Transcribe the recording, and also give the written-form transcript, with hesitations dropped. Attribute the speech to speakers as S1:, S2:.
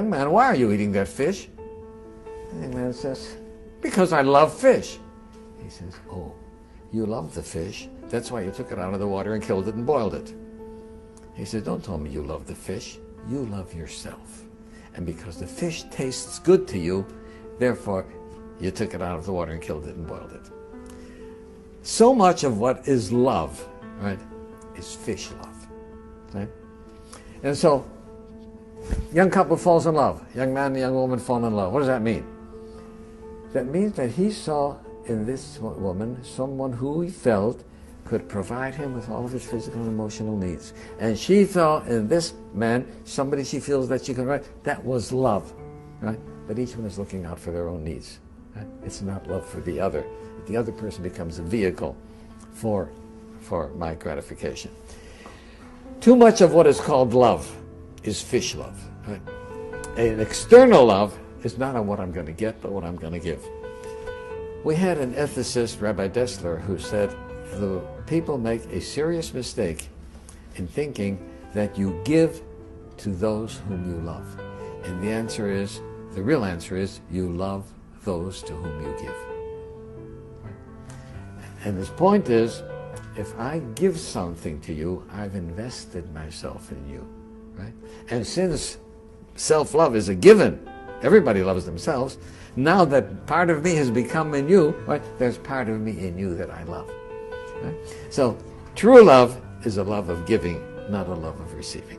S1: young man, why are you eating that fish? And the young man says, because I love fish. He says, oh, you love the fish. That's why you took it out of the water and killed it and boiled it. He said, don't tell me you love the fish. You love yourself. And because the fish tastes good to you, therefore you took it out of the water and killed it and boiled it. So much of what is love, right, is fish love. Right? And so, young couple falls in love. Young man and young woman fall in love. What does that mean? That means that he saw in this woman someone who he felt could provide him with all of his physical and emotional needs. And she saw in this man somebody she feels that she can write. That was love. Right? But each one is looking out for their own needs. Right? It's not love for the other. The other person becomes a vehicle for my gratification. Too much of what is called love is fish love. Right? An external love is not on what I'm going to get, but what I'm going to give. We had an ethicist, Rabbi Dessler, who said, the people make a serious mistake in thinking that you give to those whom you love. And the real answer is, you love those to whom you give. And his point is, if I give something to you, I've invested myself in you, right? And since self-love is a given, everybody loves themselves, now that part of me has become in you, right, there's part of me in you that I love. Right? So, true love is a love of giving, not a love of receiving.